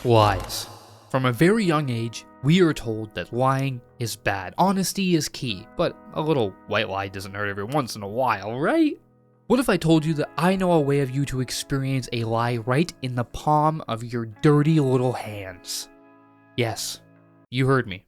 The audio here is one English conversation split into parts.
Lies. From a very young age, we are told that lying is bad. Honesty is key, but a little white lie doesn't hurt every once in a while, right? What if I told you that I know a way of you to experience a lie right in the palm of your dirty little hands? Yes, you heard me.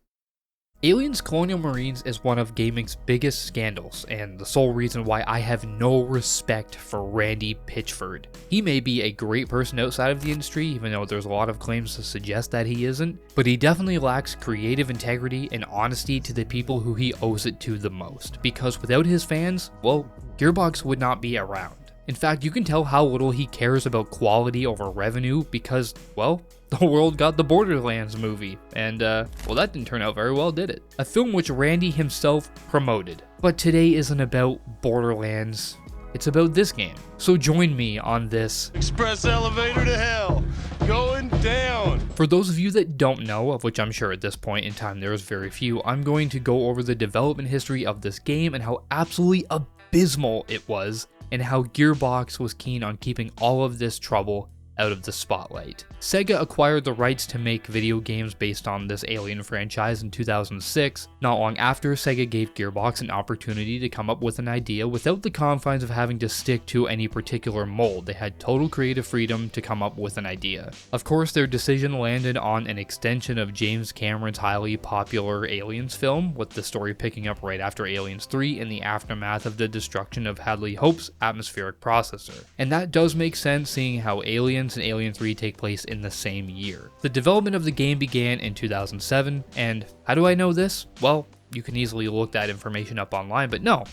Aliens Colonial Marines is one of gaming's biggest scandals, and the sole reason why I have no respect for Randy Pitchford. He may be a great person outside of the industry, even though there's a lot of claims to suggest that he isn't, but he definitely lacks creative integrity and honesty to the people who he owes it to the most, because without his fans, well, Gearbox would not be around. In fact, you can tell how little he cares about quality over revenue because, well, the world got the Borderlands movie, and well, that didn't turn out very well, did it? A film which Randy himself promoted. But today isn't about Borderlands, it's about this game. So join me on this express elevator to hell, going down. For those of you that don't know, of which I'm sure at this point in time there is very few, I'm going to go over the development history of this game and how absolutely abysmal it was, and how Gearbox was keen on keeping all of this trouble out of the spotlight. Sega acquired the rights to make video games based on this Alien franchise in 2006. Not long after, Sega gave Gearbox an opportunity to come up with an idea without the confines of having to stick to any particular mold. They had total creative freedom to come up with an idea. Of course, their decision landed on an extension of James Cameron's highly popular Aliens film, with the story picking up right after Aliens 3 in the aftermath of the destruction of Hadley Hope's atmospheric processor. And that does make sense, seeing how Aliens and Alien 3 take place in the same year. The development of the game began in 2007, and how do I know this? Well, you can easily look that information up online, but no.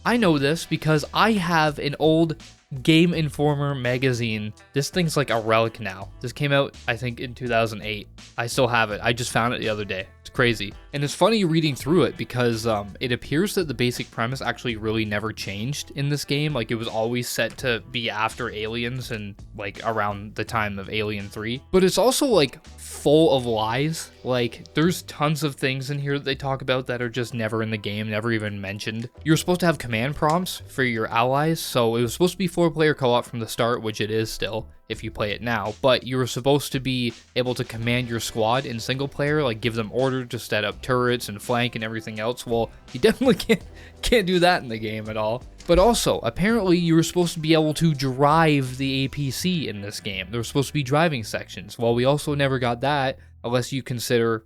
I know this because I have an old Game Informer magazine. This thing's like a relic now. This came out, I think, in 2008. I still have it. I just found it the other day. It's crazy. And it's funny reading through it because it appears that the basic premise actually really never changed in this game. Like, it was always set to be after Aliens and like around the time of Alien 3. But it's also like full of lies. Like, there's tons of things in here that they talk about that are just never in the game, never even mentioned. You're supposed to have command prompts for your allies, so it was supposed to be 4-player co-op from the start, which it is still if you play it now, but you were supposed to be able to command your squad in single player, like give them orders to set up turrets and flank and everything else. Well, you definitely can't do that in the game at all. But also, apparently you were supposed to be able to drive the APC in this game. There were supposed to be driving sections. Well, we also never got that, unless you consider,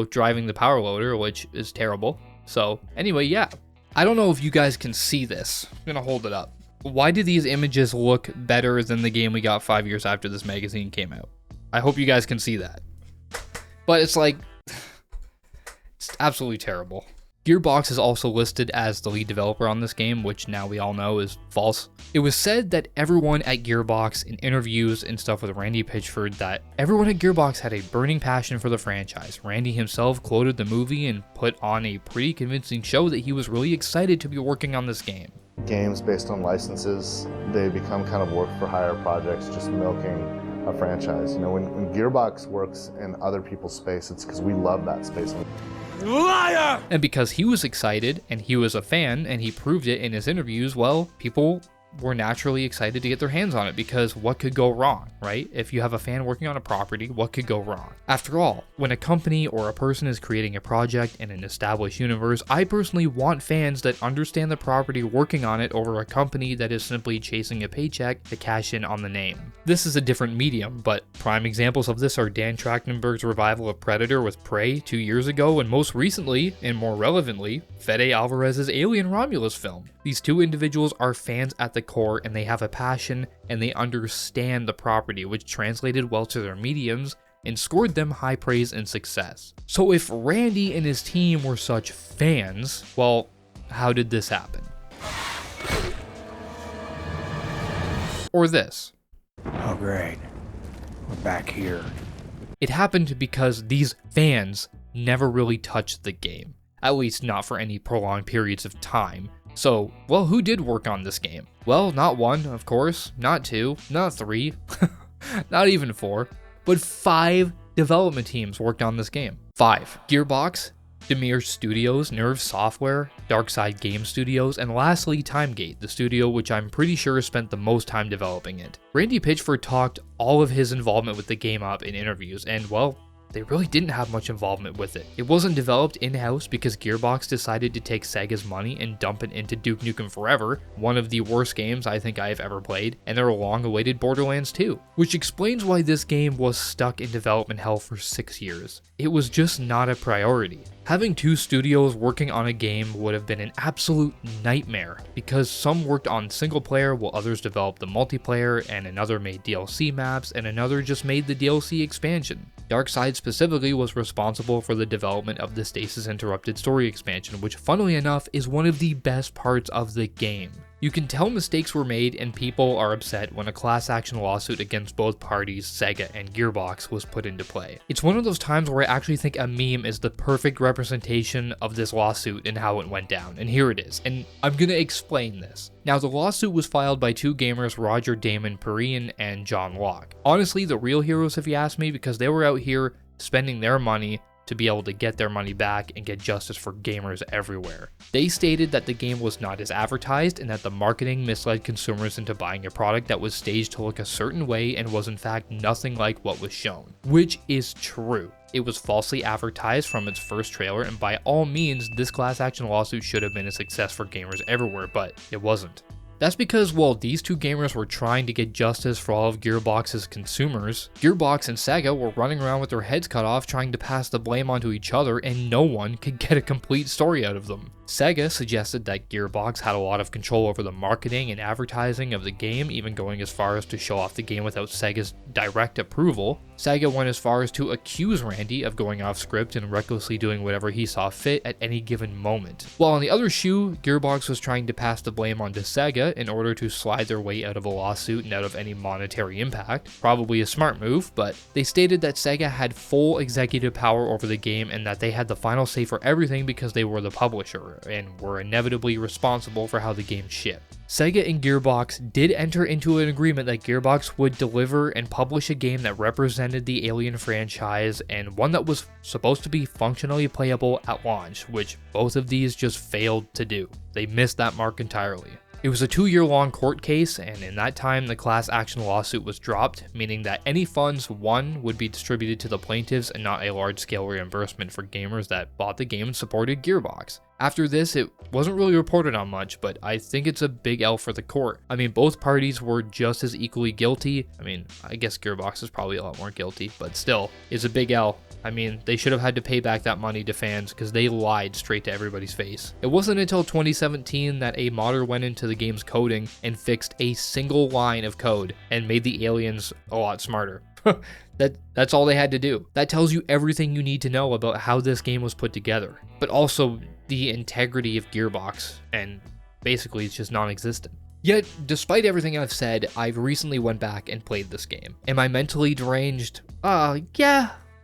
driving the power loader, which is terrible. So anyway, yeah. I don't know if you guys can see this. I'm gonna hold it up. Why do these images look better than the game we got 5 years after this magazine came out? I hope you guys can see that. But it's like, it's absolutely terrible. Gearbox is also listed as the lead developer on this game, which now we all know is false. It was said that everyone at Gearbox, in interviews and stuff with Randy Pitchford, that everyone at Gearbox had a burning passion for the franchise. Randy himself quoted the movie and put on a pretty convincing show that he was really excited to be working on this game. Games based on licenses, they become kind of work for hire projects, just milking a franchise. When Gearbox works in other people's space, it's because we love that space. Liar! And because he was excited and he was a fan and he proved it in his interviews, well, people were naturally excited to get their hands on it, because what could go wrong, right? If you have a fan working on a property, what could go wrong? After all, when a company or a person is creating a project in an established universe, I personally want fans that understand the property working on it over a company that is simply chasing a paycheck to cash in on the name. This is a different medium, but prime examples of this are Dan Trachtenberg's revival of Predator with Prey 2 years ago, and most recently, and more relevantly, Fede Alvarez's Alien Romulus film. These two individuals are fans at the core, and they have a passion and they understand the property, which translated well to their mediums and scored them high praise and success. So if Randy and his team were such fans, well, how did this happen? Or this. Oh great, we're back here. It happened because these fans never really touched the game, at least not for any prolonged periods of time. So, well, who did work on this game? Well, not one, of course, not two, not three, not even four, but 5 development teams worked on this game. 5. Gearbox, Demir Studios, Nerve Software, Darkside Game Studios, and lastly Timegate, the studio which I'm pretty sure spent the most time developing it. Randy Pitchford talked all of his involvement with the game up in interviews, and well, they really didn't have much involvement with it. It wasn't developed in-house because Gearbox decided to take Sega's money and dump it into Duke Nukem Forever, one of the worst games I think I've ever played, and their long-awaited Borderlands 2, which explains why this game was stuck in development hell for 6 years. It was just not a priority. Having two studios working on a game would have been an absolute nightmare, because some worked on single player while others developed the multiplayer, and another made DLC maps, and another just made the DLC expansion. Darkside specifically was responsible for the development of the Stasis Interrupted story expansion, which funnily enough is one of the best parts of the game. You can tell mistakes were made and people are upset when a class action lawsuit against both parties, Sega and Gearbox, was put into play. It's one of those times where I actually think a meme is the perfect representation of this lawsuit and how it went down, and here it is, and I'm gonna explain this. Now, the lawsuit was filed by two gamers, Roger Damon Perrine and John Locke. Honestly, the real heroes if you ask me, because they were out here spending their money to be able to get their money back and get justice for gamers everywhere. They stated that the game was not as advertised and that the marketing misled consumers into buying a product that was staged to look a certain way and was in fact nothing like what was shown, which is true. It was falsely advertised from its first trailer, and by all means, this class action lawsuit should have been a success for gamers everywhere, but it wasn't. That's because while these two gamers were trying to get justice for all of Gearbox's consumers, Gearbox and Sega were running around with their heads cut off trying to pass the blame onto each other, and no one could get a complete story out of them. Sega suggested that Gearbox had a lot of control over the marketing and advertising of the game, even going as far as to show off the game without Sega's direct approval. Sega went as far as to accuse Randy of going off script and recklessly doing whatever he saw fit at any given moment. While on the other shoe, Gearbox was trying to pass the blame onto Sega in order to slide their way out of a lawsuit and out of any monetary impact. Probably a smart move, but they stated that Sega had full executive power over the game and that they had the final say for everything because they were the publisher and were inevitably responsible for how the game shipped. Sega and Gearbox did enter into an agreement that Gearbox would deliver and publish a game that represented the Alien franchise and one that was supposed to be functionally playable at launch, which both of these just failed to do. They missed that mark entirely. It was a 2-year-long court case, and in that time the class action lawsuit was dropped, meaning that any funds won would be distributed to the plaintiffs and not a large-scale reimbursement for gamers that bought the game and supported Gearbox. After this, it wasn't really reported on much, but I think it's a big L for the court. I mean, both parties were just as equally guilty. I mean, I guess Gearbox is probably a lot more guilty, but still, it's a big L. I mean, they should have had to pay back that money to fans because they lied straight to everybody's face. It wasn't until 2017 that a modder went into the game's coding and fixed a single line of code and made the aliens a lot smarter. That's all they had to do. That tells you everything you need to know about how this game was put together, but also the integrity of Gearbox, and basically it's just non-existent. Yet, despite everything I've said, I've recently went back and played this game. Am I mentally deranged?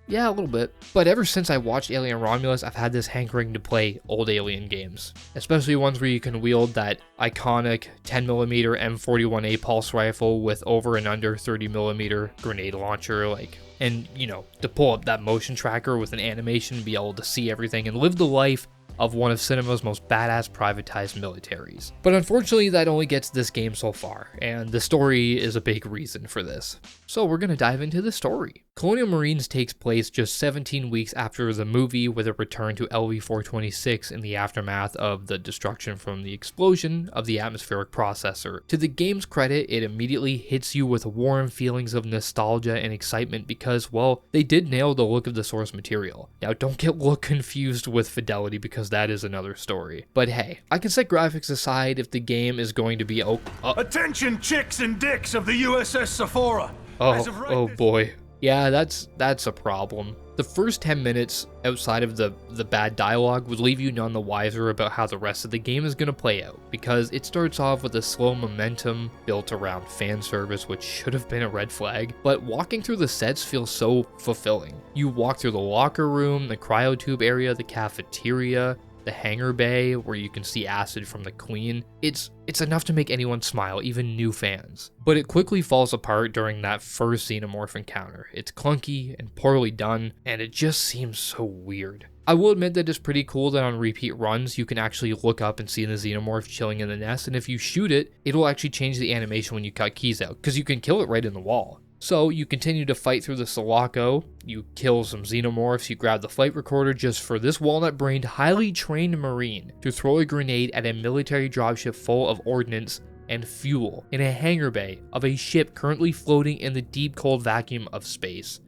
Yeah, a little bit. But ever since I watched Alien Romulus, I've had this hankering to play old Alien games. Especially ones where you can wield that iconic 10mm M41A pulse rifle with over and under 30mm grenade launcher, and you know, to pull up that motion tracker with an animation, be able to see everything and live the life of one of cinema's most badass privatized militaries. But unfortunately, that only gets this game so far, and the story is a big reason for this. So we're gonna dive into the story. Colonial Marines takes place just 17 weeks after the movie, with a return to LV-426 in the aftermath of the destruction from the explosion of the atmospheric processor. To the game's credit, it immediately hits you with warm feelings of nostalgia and excitement because, well, they did nail the look of the source material. Now, don't get look confused with fidelity because that is another story. But hey, I can set graphics aside if the game is going to be Attention chicks and dicks of the USS Sephora! Oh boy. Yeah, that's a problem. The first 10 minutes outside of the bad dialogue would leave you none the wiser about how the rest of the game is going to play out, because it starts off with a slow momentum built around fan service, which should have been a red flag, but walking through the sets feels so fulfilling. You walk through the locker room, the cryotube area, the cafeteria, the hangar bay where you can see acid from the Queen. It's enough to make anyone smile, even new fans. But it quickly falls apart during that first xenomorph encounter. It's clunky and poorly done, and it just seems so weird. I will admit that it's pretty cool that on repeat runs, you can actually look up and see the xenomorph chilling in the nest, and if you shoot it, it'll actually change the animation when you cut keys out, because you can kill it right in the wall. So you continue to fight through the Sulaco, you kill some xenomorphs, you grab the flight recorder just for this walnut-brained, highly trained Marine to throw a grenade at a military dropship full of ordnance and fuel in a hangar bay of a ship currently floating in the deep cold vacuum of space.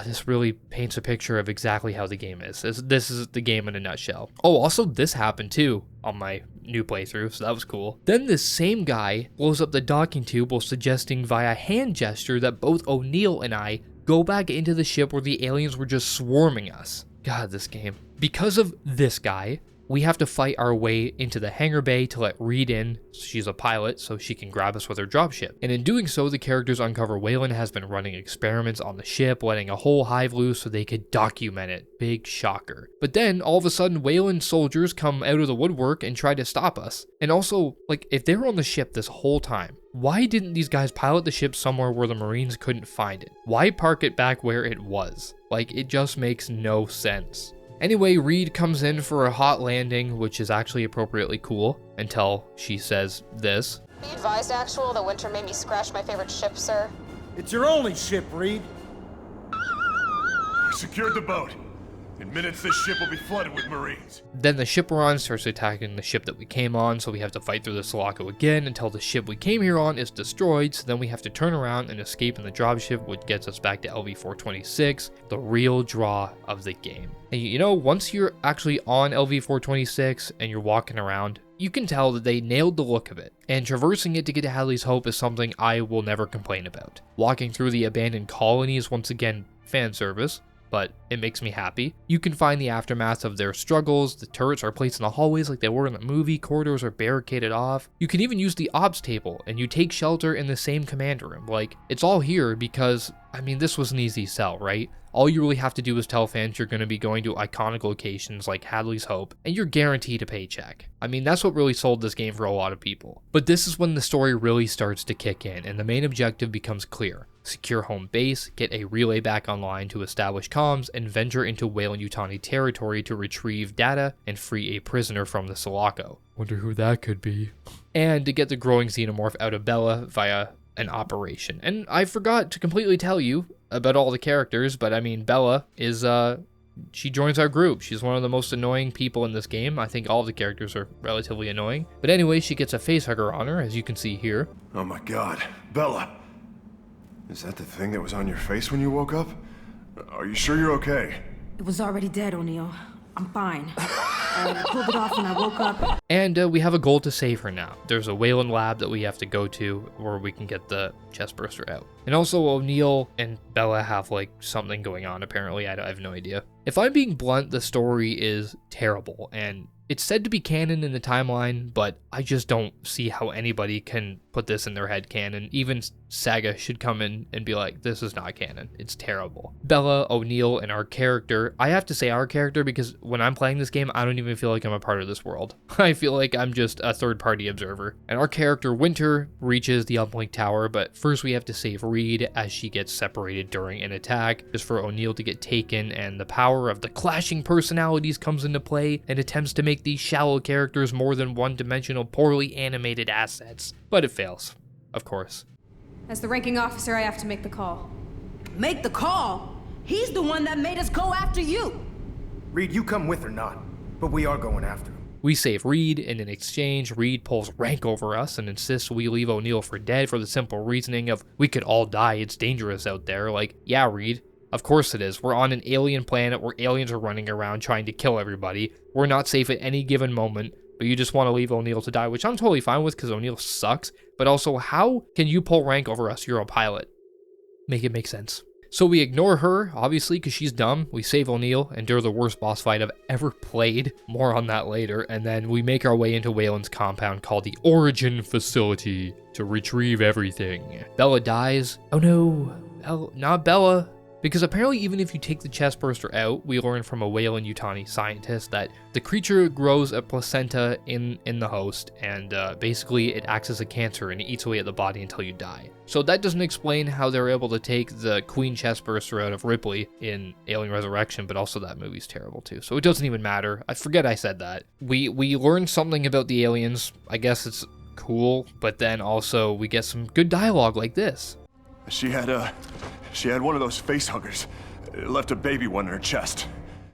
This really paints a picture of exactly how the game is. This is the game in a nutshell. Oh, also this happened too on my new playthrough, so that was cool. Then this same guy blows up the docking tube while suggesting via hand gesture that both O'Neill and I go back into the ship where the aliens were just swarming us. God, this game. Because of this guy, we have to fight our way into the hangar bay to let Reed in. She's a pilot, so she can grab us with her dropship. And in doing so, the characters uncover Weyland has been running experiments on the ship, letting a whole hive loose so they could document it. Big shocker. But then, all of a sudden, Weyland's soldiers come out of the woodwork and try to stop us. And also, like, if they were on the ship this whole time, why didn't these guys pilot the ship somewhere where the Marines couldn't find it? Why park it back where it was? Like, it just makes no sense. Anyway, Reed comes in for a hot landing, which is actually appropriately cool, until she says this. Be advised, Actual, the winter made me scratch my favorite ship, sir. It's your only ship, Reed. We secured the boat. In minutes, this ship will be flooded with Marines. Then the ship we're on starts attacking the ship that we came on, so we have to fight through the Sulaco again until the ship we came here on is destroyed, so then we have to turn around and escape in the dropship, which gets us back to LV-426, the real draw of the game. And you know, once you're actually on LV-426 and you're walking around, you can tell that they nailed the look of it, and traversing it to get to Hadley's Hope is something I will never complain about. Walking through the abandoned colony is once again fan service, but it makes me happy. You can find the aftermath of their struggles. The turrets are placed in the hallways like they were in the movie. Corridors are barricaded off. You can even use the ops table, and you take shelter in the same command room. Like, it's all here because, I mean, this was an easy sell, right? All you really have to do is tell fans you're going to be going to iconic locations like Hadley's Hope, and you're guaranteed a paycheck. I mean, that's what really sold this game for a lot of people. But this is when the story really starts to kick in, and the main objective becomes clear. Secure home base, get a relay back online to establish comms, and venture into Weyland-Yutani territory to retrieve data and free a prisoner from the Sulaco. Wonder who that could be. And to get the growing xenomorph out of Bella via an operation. And I forgot to completely tell you about all the characters, but I mean, Bella is, she joins our group. She's one of the most annoying people in this game. I think all of the characters are relatively annoying. But anyway, she gets a facehugger on her, as you can see here. Oh my God, Bella. Is that the thing that was on your face when you woke up? Are you sure you're okay? It was already dead, O'Neill. I'm fine. I pulled it off when I woke up. And we have a goal to save her now. There's a Weyland lab that we have to go to where we can get the chest burster out. And also O'Neill and Bella have like something going on apparently. I have no idea. If I'm being blunt, the story is terrible and it's said to be canon in the timeline, but I just don't see how anybody can put this in their head canon. Even Saga should come in and be like, this is not canon. It's terrible. Bella, O'Neill, and our character, I have to say our character because when I'm playing this game, I don't even feel like I'm a part of this world. I feel like I'm just a third-party observer. And our character, Winter, reaches the uplink tower, but first we have to save Reed as she gets separated during an attack, just for O'Neill to get taken, and the power of the clashing personalities comes into play and attempts to make these shallow characters more than one-dimensional, poorly animated assets. But it fails, of course. As the ranking officer, I have to make the call. Make the call? He's the one that made us go after you. Reed, you come with or not, but we are going after him. We save Reed, and in exchange, Reed pulls rank over us and insists we leave O'Neill for dead for the simple reasoning of, we could all die, it's dangerous out there. Like, yeah, Reed, of course it is. We're on an alien planet where aliens are running around trying to kill everybody. We're not safe at any given moment, but you just want to leave O'Neill to die, which I'm totally fine with because O'Neill sucks. But also, how can you pull rank over us? You're a pilot. Make it make sense. So we ignore her, obviously, because she's dumb. We save O'Neill, endure the worst boss fight I've ever played. More on that later. And then we make our way into Weyland's compound called the Origin Facility to retrieve everything. Bella dies. Oh no, not Bella. Because apparently even if you take the chest burster out, we learn from a Weyland-Yutani scientist that the creature grows a placenta in the host, and basically it acts as a cancer and it eats away at the body until you die. So that doesn't explain how they're able to take the Queen chest burster out of Ripley in Alien Resurrection, but also that movie's terrible too. So it doesn't even matter. I forget I said that. We learned something about the aliens. I guess it's cool, but then also we get some good dialogue like this. She had one of those face huggers. It left a baby one in her chest.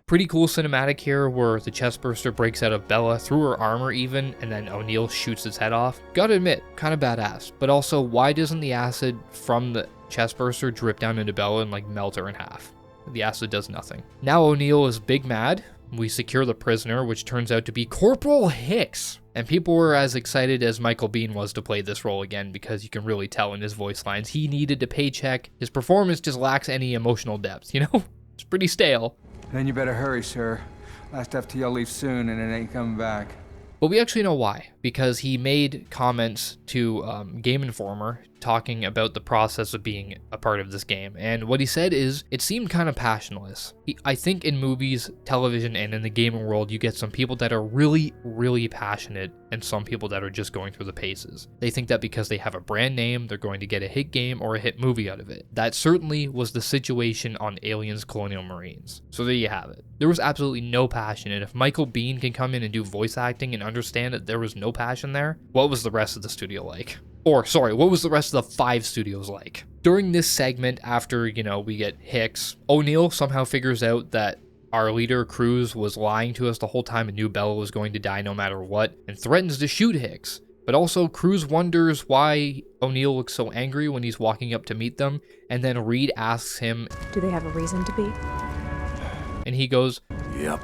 Pretty cool cinematic here where the chest burster breaks out of Bella through her armor even, and then O'Neill shoots its head off. Gotta admit, kind of badass. But also, why doesn't the acid from the chest burster drip down into Bella and like melt her in half? The acid does nothing. Now O'Neill is big mad. We secure the prisoner, which turns out to be Corporal Hicks. And people were as excited as Michael Biehn was to play this role again, because you can really tell in his voice lines he needed a paycheck. His performance just lacks any emotional depth, you know? It's pretty stale. Then you better hurry, sir. Last FTL leaves soon and it ain't coming back. But we actually know why, because he made comments to Game Informer talking about the process of being a part of this game. And what he said is, it seemed kind of passionless. I think in movies, television, and in the gaming world, you get some people that are really, really passionate and some people that are just going through the paces. They think that because they have a brand name, they're going to get a hit game or a hit movie out of it. That certainly was the situation on Aliens Colonial Marines. So there you have it. There was absolutely no passion, and if Michael Biehn can come in and do voice acting and understand that there was no passion there, what was the rest of the studio like? Or, sorry, what was the rest of the 5 studios like? During this segment, after, we get Hicks, O'Neill somehow figures out that our leader, Cruz, was lying to us the whole time and knew Bella was going to die no matter what, and threatens to shoot Hicks. But also, Cruz wonders why O'Neill looks so angry when he's walking up to meet them, and then Reed asks him, "Do they have a reason to be?" And he goes, Yep.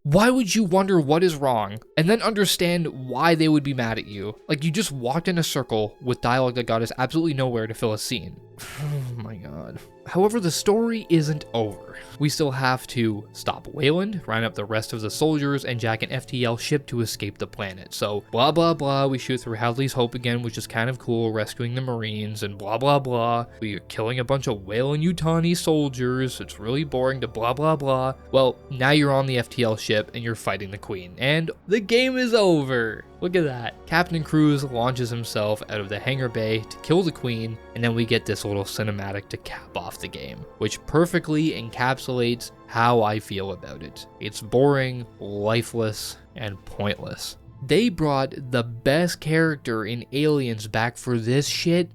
"Why would you wonder what is wrong, and then understand why they would be mad at you? Like, you just walked in a circle with dialogue that got us absolutely nowhere to fill a scene." Oh my god. However, the story isn't over. We still have to stop Weyland, round up the rest of the soldiers, and jack an FTL ship to escape the planet. So, blah blah blah, we shoot through Hadley's Hope again, which is kind of cool, rescuing the Marines, and blah blah blah. We are killing a bunch of Weyland-Yutani soldiers, it's really boring to blah blah blah. Well, now you're on the FTL ship, and you're fighting the Queen, and the game is over! Look at that. Captain Cruz launches himself out of the hangar bay to kill the Queen, and then we get this little cinematic to cap off the game, which perfectly encapsulates how I feel about it. It's boring, lifeless, and pointless. They brought the best character in Aliens back for this shit.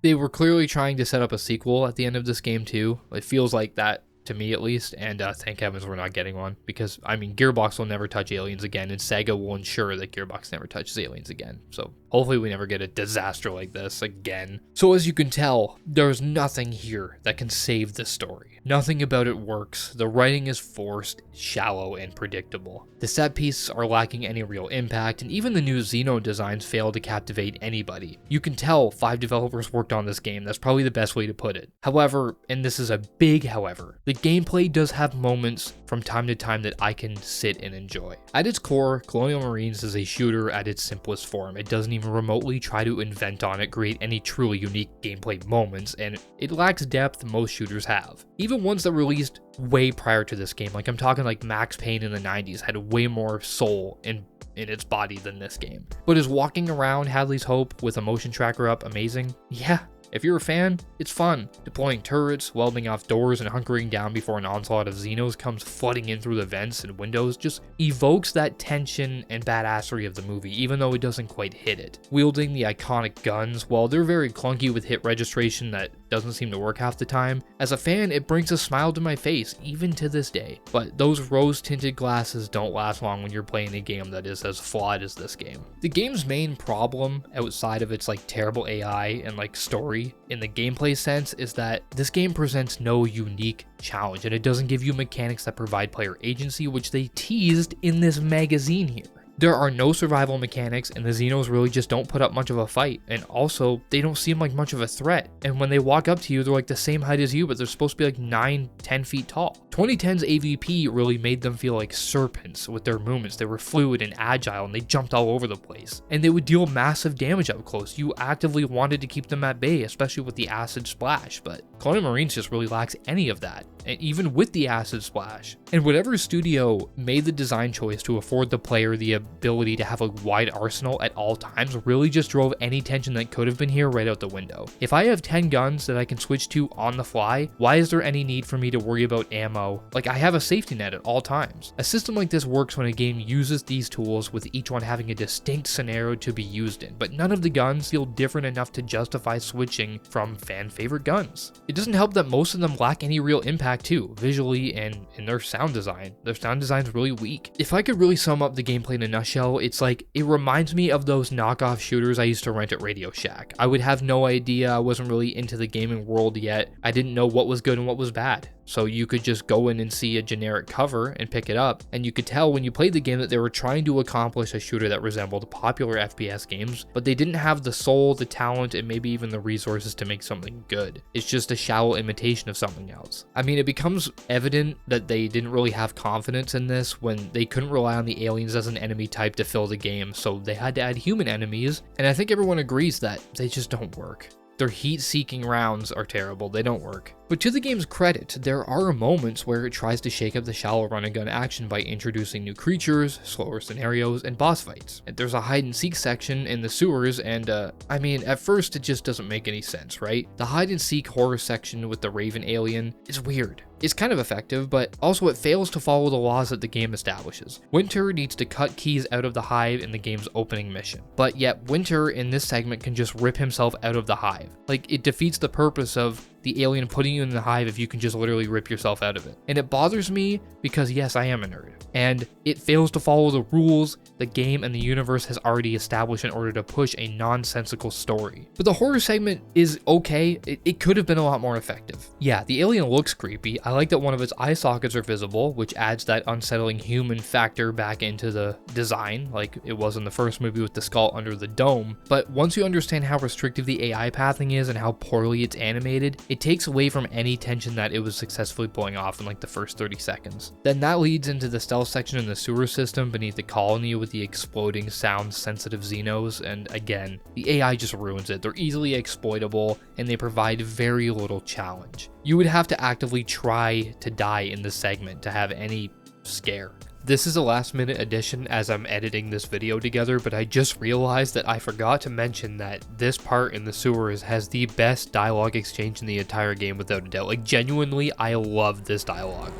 They were clearly trying to set up a sequel at the end of this game too. It feels like that to me at least, and thank heavens we're not getting one, because Gearbox will never touch Aliens again, and Sega will ensure that Gearbox never touches Aliens again. So hopefully we never get a disaster like this again. So as you can tell, there's nothing here that can save this story. Nothing about it works. The writing is forced, shallow, and predictable. The set pieces are lacking any real impact, and even the new Xeno designs fail to captivate anybody. You can tell 5 developers worked on this game. That's probably the best way to put it. However, and this is a big however, the gameplay does have moments from time to time that I can sit and enjoy. At its core, Colonial Marines is a shooter at its simplest form. It doesn't even remotely try to invent on it, create any truly unique gameplay moments, and it lacks depth most shooters have. Even ones that released way prior to this game, like I'm talking like Max Payne in the 90s, had way more soul in its body than this game. But is walking around Hadley's Hope with a motion tracker up amazing? Yeah. If you're a fan, it's fun. Deploying turrets, welding off doors, and hunkering down before an onslaught of Xenos comes flooding in through the vents and windows just evokes that tension and badassery of the movie, even though it doesn't quite hit it. Wielding the iconic guns, while they're very clunky with hit registration that doesn't seem to work half the time, as a fan it brings a smile to my face, even to this day. But those rose-tinted glasses don't last long when you're playing a game that is as flawed as this game. The game's main problem, outside of its terrible AI and story, in the gameplay sense, is that this game presents no unique challenge, and it doesn't give you mechanics that provide player agency, which they teased in this magazine here. There are no survival mechanics, and the Xenos really just don't put up much of a fight, and also, they don't seem like much of a threat, and when they walk up to you, they're the same height as you, but they're supposed to be 9-10 feet tall. 2010's AVP really made them feel like serpents with their movements. They were fluid and agile, and they jumped all over the place. And they would deal massive damage up close. You actively wanted to keep them at bay, especially with the acid splash, but Colonial Marines just really lacks any of that, and even with the acid splash. And whatever studio made the design choice to afford the player the ability to have a wide arsenal at all times really just drove any tension that could have been here right out the window. If I have 10 guns that I can switch to on the fly, why is there any need for me to worry about ammo? Like, I have a safety net at all times. A system like this works when a game uses these tools with each one having a distinct scenario to be used in, but none of the guns feel different enough to justify switching from fan favorite guns. It doesn't help that most of them lack any real impact too, visually and in their sound design. Their sound design's really weak. If I could really sum up the gameplay in a nutshell, it's like, it reminds me of those knockoff shooters I used to rent at Radio Shack. I would have no idea, I wasn't really into the gaming world yet. I didn't know what was good and what was bad. So you could just go in and see a generic cover and pick it up, and you could tell when you played the game that they were trying to accomplish a shooter that resembled popular FPS games, but they didn't have the soul, the talent, and maybe even the resources to make something good. It's just a shallow imitation of something else. I mean, it becomes evident that they didn't really have confidence in this when they couldn't rely on the aliens as an enemy type to fill the game, so they had to add human enemies, and I think everyone agrees that they just don't work. Their heat-seeking rounds are terrible, they don't work. But to the game's credit, there are moments where it tries to shake up the shallow run-and-gun action by introducing new creatures, slower scenarios, and boss fights. There's a hide-and-seek section in the sewers, and I mean, at first it just doesn't make any sense, right? The hide-and-seek horror section with the Raven alien is weird. It's kind of effective, but also it fails to follow the laws that the game establishes. Winter needs to cut keys out of the hive in the game's opening mission, but yet Winter in this segment can just rip himself out of the hive. Like, it defeats the purpose of the alien putting you in the hive if you can just literally rip yourself out of it. And it bothers me because yes, I am a nerd. And it fails to follow the rules the game and the universe has already established in order to push a nonsensical story. But the horror segment is okay. It could have been a lot more effective. Yeah, the alien looks creepy. I like that one of its eye sockets are visible, which adds that unsettling human factor back into the design, like it was in the first movie with the skull under the dome. But once you understand how restrictive the AI pathing is and how poorly it's animated, it takes away from any tension that it was successfully pulling off in like the first 30 seconds. Then that leads into the stealth section in the sewer system beneath the colony with the exploding sound-sensitive Xenos, and again, the AI just ruins it. They're easily exploitable, and they provide very little challenge. You would have to actively try to die in this segment to have any scare. This is a last-minute addition as I'm editing this video together, but I just realized that I forgot to mention that this part in the sewers has the best dialogue exchange in the entire game without a doubt. Like, genuinely, I love this dialogue.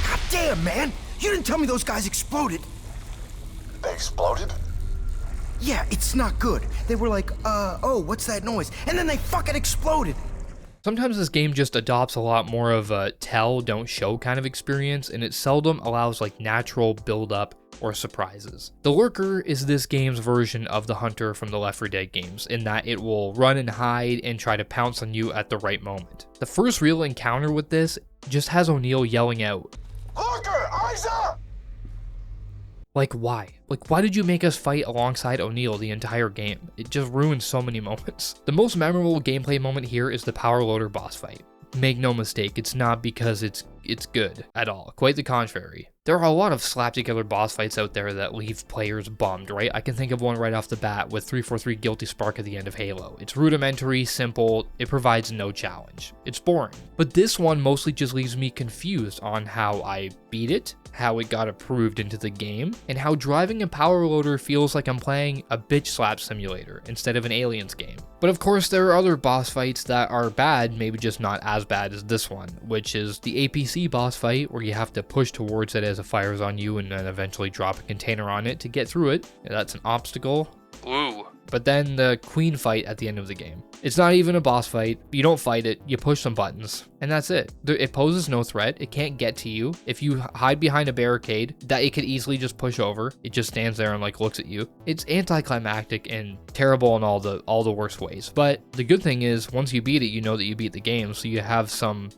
God damn, man! You didn't tell me those guys exploded! They exploded? Yeah, it's not good. They were like, oh, what's that noise? And then they fucking exploded! Sometimes this game just adopts a lot more of a tell, don't show kind of experience, and it seldom allows like natural build-up or surprises. The Lurker is this game's version of the Hunter from the Left 4 Dead games, in that it will run and hide and try to pounce on you at the right moment. The first real encounter with this just has O'Neill yelling out, Lurker, eyes up! Like, why? Like, why did you make us fight alongside O'Neill the entire game? It just ruins so many moments. The most memorable gameplay moment here is the Power Loader boss fight. Make no mistake, it's not because it's good at all. Quite the contrary. There are a lot of slap-together boss fights out there that leave players bummed, right? I can think of one right off the bat with 343 Guilty Spark at the end of Halo. It's rudimentary, simple, it provides no challenge. It's boring. But this one mostly just leaves me confused on how I beat it, how it got approved into the game, and how driving a power loader feels like I'm playing a bitch slap simulator instead of an Aliens game. But of course, there are other boss fights that are bad, maybe just not as bad as this one, which is the APC boss fight where you have to push towards it as it fires on you and then eventually drop a container on it to get through it. That's an obstacle. Ooh. But then the Queen fight at the end of the game. It's not even a boss fight. You don't fight it, you push some buttons, and that's it. It poses no threat, it can't get to you. If you hide behind a barricade that it could easily just push over, it just stands there and like looks at you. It's anticlimactic and terrible in all the worst ways. But the good thing is, once you beat it, you know that you beat the game, so you have some,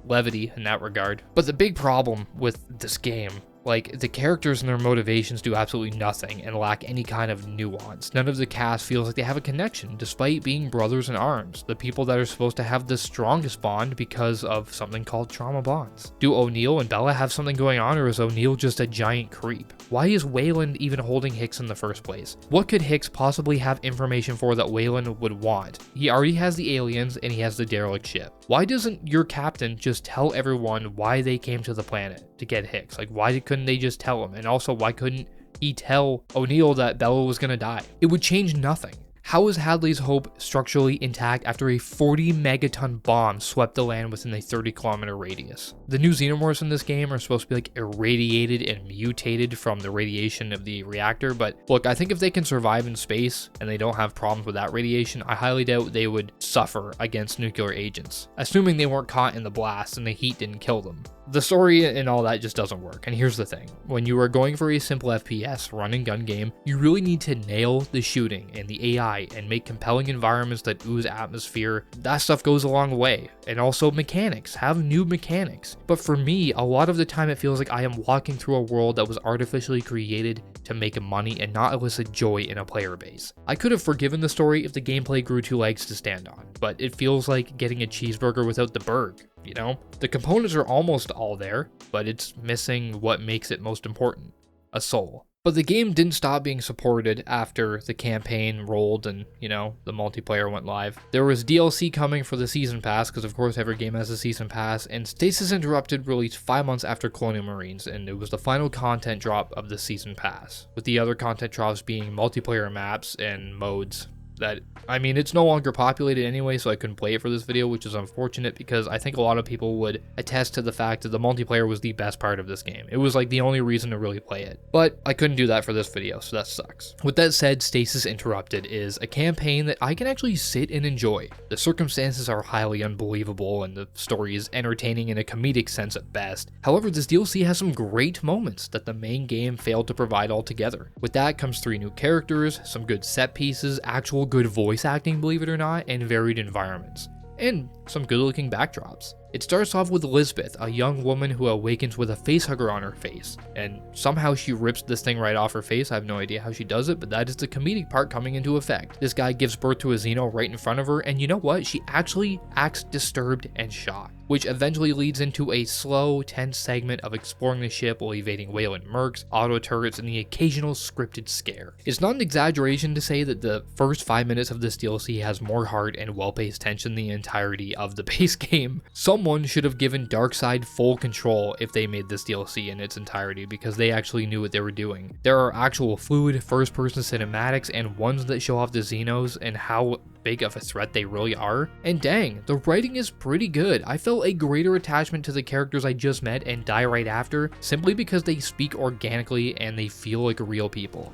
levity in that regard. But the big problem with this game Like, the characters and their motivations do absolutely nothing and lack any kind of nuance. None of the cast feels like they have a connection, despite being brothers in arms, the people that are supposed to have the strongest bond because of something called trauma bonds. Do O'Neill and Bella have something going on, or is O'Neill just a giant creep? Why is Wayland even holding Hicks in the first place? What could Hicks possibly have information for that Wayland would want? He already has the aliens and he has the derelict ship. Why doesn't your captain just tell everyone why they came to the planet to get Hicks? Like, why couldn't they just tell him? And also, why couldn't he tell O'Neill that Bella was gonna die? It would change nothing. How is Hadley's Hope structurally intact after a 40 megaton bomb swept the land within a 30-kilometer radius? The new xenomorphs in this game are supposed to be like irradiated and mutated from the radiation of the reactor, but look, I think if they can survive in space and they don't have problems with that radiation, I highly doubt they would suffer against nuclear agents, assuming they weren't caught in the blast and the heat didn't kill them. The story and all that just doesn't work, and here's the thing. When you are going for a simple FPS run and gun game, you really need to nail the shooting and the AI and make compelling environments that ooze atmosphere. That stuff goes a long way. And also mechanics, have new mechanics. But for me, a lot of the time it feels like I am walking through a world that was artificially created to make money and not elicit joy in a player base. I could have forgiven the story if the gameplay grew 2 legs to stand on, but it feels like getting a cheeseburger without the burg. You know, the components are almost all there, but it's missing what makes it most important, a soul. But the game didn't stop being supported after the campaign rolled and, you know, the multiplayer went live. There was DLC coming for the season pass, because of course every game has a season pass, and Stasis Interrupted released 5 months after Colonial Marines, and it was the final content drop of the season pass, with the other content drops being multiplayer maps and modes that, I mean, it's no longer populated anyway, so I couldn't play it for this video, which is unfortunate because I think a lot of people would attest to the fact that the multiplayer was the best part of this game. It was like the only reason to really play it, but I couldn't do that for this video, so that sucks. With that said, Stasis Interrupted is a campaign that I can actually sit and enjoy. The circumstances are highly unbelievable and the story is entertaining in a comedic sense at best. However, this DLC has some great moments that the main game failed to provide altogether. With that comes 3 new characters, some good set pieces, actual good voice acting, believe it or not, and varied environments, and some good looking backdrops. It starts off with Elizabeth, a young woman who awakens with a facehugger on her face, and somehow she rips this thing right off her face. I have no idea how she does it, but that is the comedic part coming into effect. This guy gives birth to a Xeno right in front of her, and you know what? She actually acts disturbed and shocked, which eventually leads into a slow, tense segment of exploring the ship while evading Wayland mercs, auto turrets, and the occasional scripted scare. It's not an exaggeration to say that the first 5 minutes of this DLC has more heart and well-paced tension than the entirety of the base game. Someone should have given Darkseid full control if they made this DLC in its entirety, because they actually knew what they were doing. There are actual fluid first-person cinematics and ones that show off the Xenos and how big of a threat they really are, and dang, the writing is pretty good. I felt a greater attachment to the characters I just met and die right after, simply because they speak organically and they feel like real people.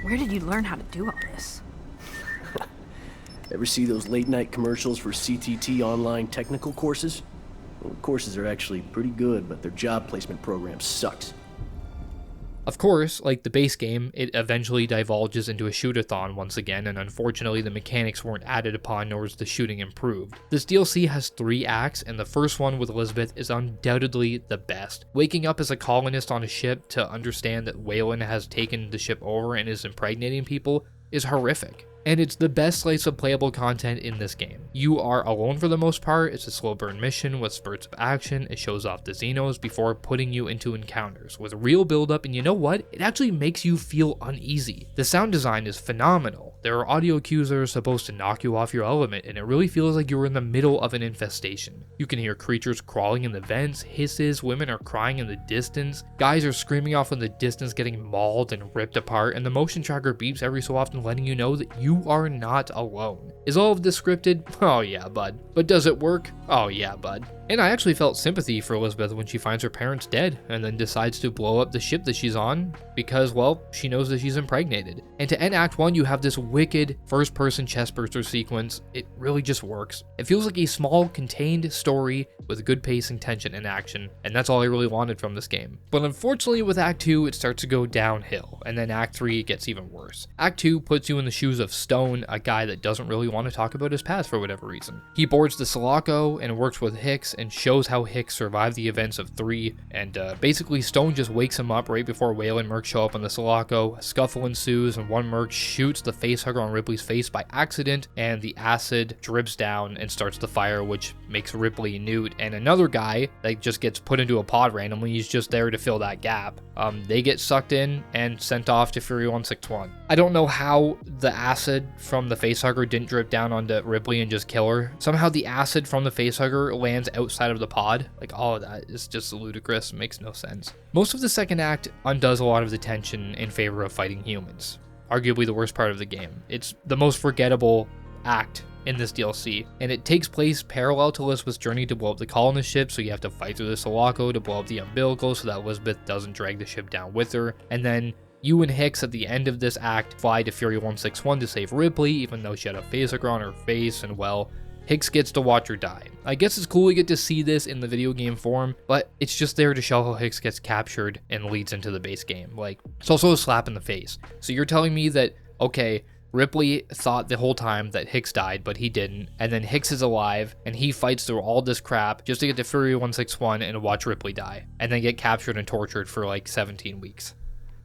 Where did you learn how to do all this? Ever see those late-night commercials for CTT online technical courses? Well, the courses are actually pretty good, but their job placement program sucks. Of course, like the base game, it eventually divulges into a shootathon once again, and unfortunately the mechanics weren't added upon, nor was the shooting improved. This DLC has 3 acts, and the first one with Elizabeth is undoubtedly the best. Waking up as a colonist on a ship to understand that Wayland has taken the ship over and is impregnating people is horrific. And it's the best slice of playable content in this game. You are alone for the most part. It's a slow burn mission with spurts of action. It shows off the Xenos before putting you into encounters with real build-up, and you know what? It actually makes you feel uneasy. The sound design is phenomenal. There are audio cues that are supposed to knock you off your element, and it really feels like you're in the middle of an infestation. You can hear creatures crawling in the vents, hisses, women are crying in the distance, guys are screaming off in the distance getting mauled and ripped apart, and the motion tracker beeps every so often letting you know that you are not alone. Is all of this scripted? Oh yeah, bud. But does it work? Oh yeah, bud. And I actually felt sympathy for Elizabeth when she finds her parents dead and then decides to blow up the ship that she's on because, well, she knows that she's impregnated. And to end Act 1, you have this wicked first-person chestburster sequence. It really just works. It feels like a small, contained story with good pacing, tension, and action, and that's all I really wanted from this game. But unfortunately with Act 2, it starts to go downhill, and then Act 3 it gets even worse. Act 2 puts you in the shoes of Stone, a guy that doesn't really want to talk about his past for whatever reason. He boards the Sulaco and works with Hicks and shows how Hicks survived the events of 3, and basically Stone just wakes him up right before Whale and Merc show up on the Sulaco. A scuffle ensues, and one Merc shoots the facehugger on Ripley's face by accident, and the acid drips down and starts the fire, which makes Ripley Newt and another guy that just gets put into a pod randomly. He's just there to fill that gap. They get sucked in and sent off to Fury 161. I don't know how the acid from the facehugger didn't drip down onto Ripley and just kill her. Somehow the acid from the facehugger lands outside of the pod. Like, all of that is just ludicrous. It makes no sense. Most of the second act undoes a lot of the tension in favor of fighting humans. Arguably the worst part of the game. It's the most forgettable act in this DLC, and it takes place parallel to Elizabeth's journey to blow up the colonist ship, so you have to fight through the Sulaco to blow up the umbilical so that Elizabeth doesn't drag the ship down with her, and then you and Hicks at the end of this act fly to Fury 161 to save Ripley, even though she had a facehugger on her face, and well, Hicks gets to watch her die. I guess it's cool we get to see this in the video game form, but it's just there to show how Hicks gets captured and leads into the base game. Like, it's also a slap in the face. So you're telling me that, okay, Ripley thought the whole time that Hicks died, but he didn't, and then Hicks is alive, and he fights through all this crap just to get to Fury 161 and watch Ripley die, and then get captured and tortured for like 17 weeks.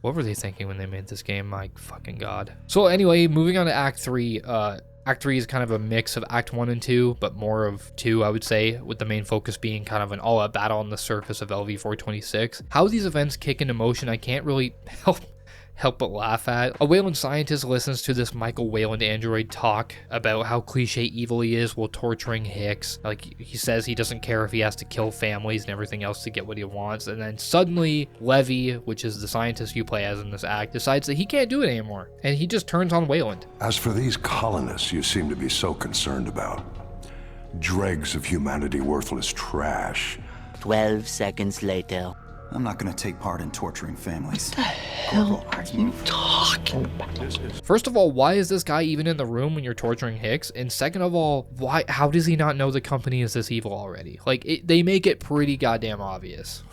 What were they thinking when they made this game? My fucking god. So anyway, moving on to Act 3, Act 3 is kind of a mix of Act 1 and 2, but more of 2, I would say, with the main focus being kind of an all-out battle on the surface of LV-426. How these events kick into motion, I can't really help but laugh at. A Wayland scientist listens to this Michael Wayland android talk about how cliche evil he is while torturing Hicks. Like, he says he doesn't care if he has to kill families and everything else to get what he wants, and then suddenly Levy, which is the scientist you play as in this act, decides that he can't do it anymore, and he just turns on Wayland. As for these colonists you seem to be so concerned about, dregs of humanity, worthless trash. 12 seconds later. I'm not gonna take part in torturing families. What the hell are you talking about? First of all, why is this guy even in the room when you're torturing Hicks? And second of all, how does he not know the company is this evil already? Like, they make it pretty goddamn obvious.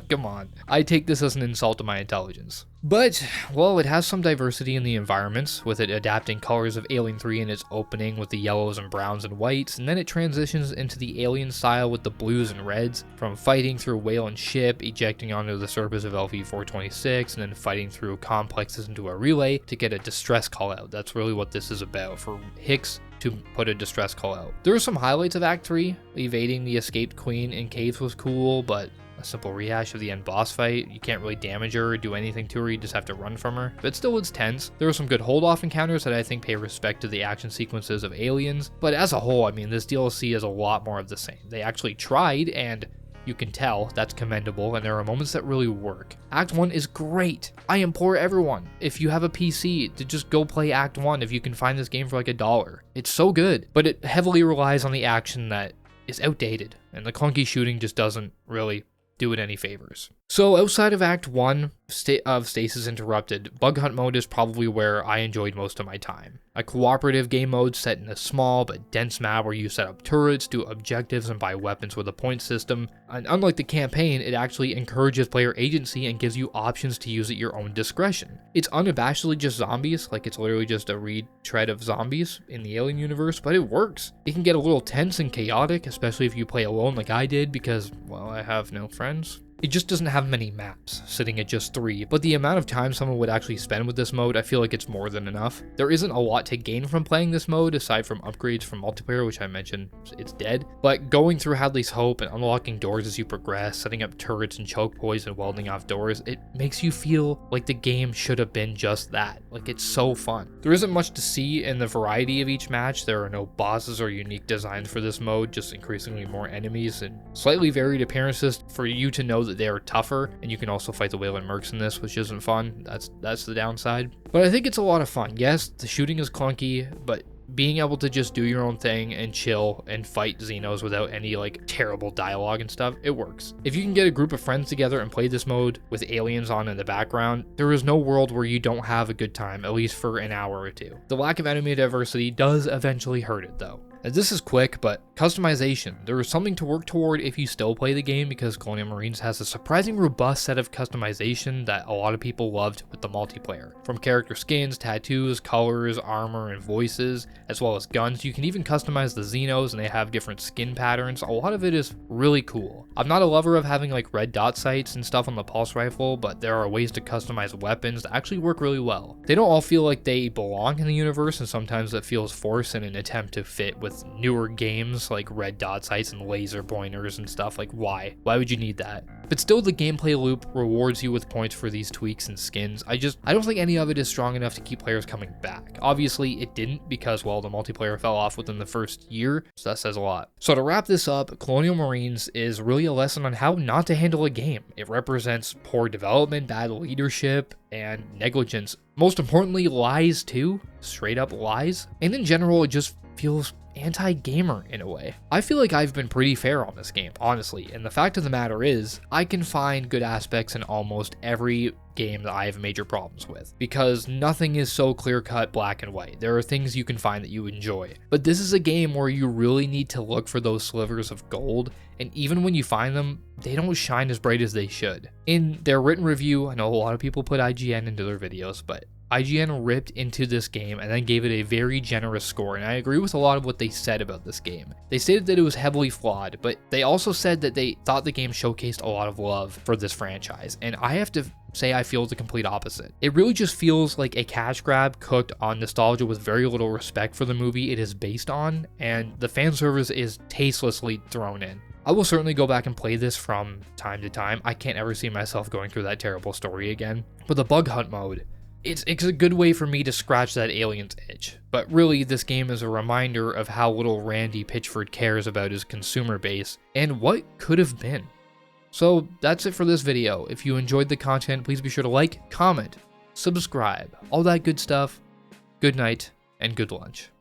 Come on. I take this as an insult to my intelligence. But, well, it has some diversity in the environments, with it adapting colors of Alien 3 in its opening with the yellows and browns and whites, and then it transitions into the Alien style with the blues and reds, from fighting through Wayland's ship, ejecting onto the surface of LV-426, and then fighting through complexes into a relay to get a distress callout. That's really what this is about, for Hicks to put a distress callout. There are some highlights of Act 3. Evading the escaped queen in caves was cool, but a simple rehash of the end boss fight. You can't really damage her or do anything to her, you just have to run from her. But still, it's tense. There are some good hold-off encounters that I think pay respect to the action sequences of Aliens, but as a whole, I mean, this DLC is a lot more of the same. They actually tried, and you can tell that's commendable, and there are moments that really work. Act 1 is great. I implore everyone, if you have a PC, to just go play Act 1 if you can find this game for like $1. It's so good, but it heavily relies on the action that is outdated, and the clunky shooting just doesn't really do it any favors. So outside of Act 1 of Stasis Interrupted, Bug Hunt mode is probably where I enjoyed most of my time. A cooperative game mode set in a small but dense map where you set up turrets, do objectives, and buy weapons with a point system. And unlike the campaign, it actually encourages player agency and gives you options to use at your own discretion. It's unabashedly just zombies, like it's literally just a retread of zombies in the Alien universe, but it works. It can get a little tense and chaotic, especially if you play alone like I did, because, well, I have no friends. It just doesn't have many maps, sitting at just 3, but the amount of time someone would actually spend with this mode, I feel like it's more than enough. There isn't a lot to gain from playing this mode, aside from upgrades from multiplayer, which I mentioned it's dead, but going through Hadley's Hope and unlocking doors as you progress, setting up turrets and choke points and welding off doors, it makes you feel like the game should have been just that. Like, it's so fun. There isn't much to see in the variety of each match. There are no bosses or unique designs for this mode, just increasingly more enemies and slightly varied appearances for you to know that they are tougher, and you can also fight the Wayland Mercs in this, which isn't fun. That's the downside. But I think it's a lot of fun. Yes, the shooting is clunky, but being able to just do your own thing and chill and fight Xenos without any like terrible dialogue and stuff, it works. If you can get a group of friends together and play this mode with aliens on in the background, there is no world where you don't have a good time, at least for an hour or two. The lack of enemy diversity does eventually hurt it though. And this is quick, but customization. There is something to work toward if you still play the game, because Colonial Marines has a surprising robust set of customization that a lot of people loved with the multiplayer. From character skins, tattoos, colors, armor, and voices, as well as guns. You can even customize the Xenos and they have different skin patterns. A lot of it is really cool. I'm not a lover of having like red dot sights and stuff on the pulse rifle, but there are ways to customize weapons that actually work really well. They don't all feel like they belong in the universe, and sometimes that feels forced in an attempt to fit with newer games like red dot sights and laser pointers and stuff. Like, why would you need that? But still, the gameplay loop rewards you with points for these tweaks and skins. I don't think any of it is strong enough to keep players coming back. Obviously it didn't, because well, the multiplayer fell off within the first year, so that says a lot. So to wrap this up, Colonial Marines is really a lesson on how not to handle a game. It represents poor development, bad leadership, and negligence. Most importantly, lies too, straight up lies. And in general, it just feels anti-gamer in a way. I feel like I've been pretty fair on this game, honestly, and the fact of the matter is, I can find good aspects in almost every game that I have major problems with, because nothing is so clear-cut black and white. There are things you can find that you enjoy, but this is a game where you really need to look for those slivers of gold, and even when you find them, they don't shine as bright as they should. In their written review, I know a lot of people put IGN into their videos, but IGN ripped into this game and then gave it a very generous score, and I agree with a lot of what they said about this game. They stated that it was heavily flawed, but they also said that they thought the game showcased a lot of love for this franchise, and I have to say I feel the complete opposite. It really just feels like a cash grab cooked on nostalgia with very little respect for the movie it is based on, and the fan service is tastelessly thrown in. I will certainly go back and play this from time to time. I can't ever see myself going through that terrible story again. But the bug hunt mode, it's a good way for me to scratch that alien's itch. But really, this game is a reminder of how little Randy Pitchford cares about his consumer base and what could have been. So that's it for this video. If you enjoyed the content, please be sure to like, comment, subscribe, all that good stuff. Good night and good lunch.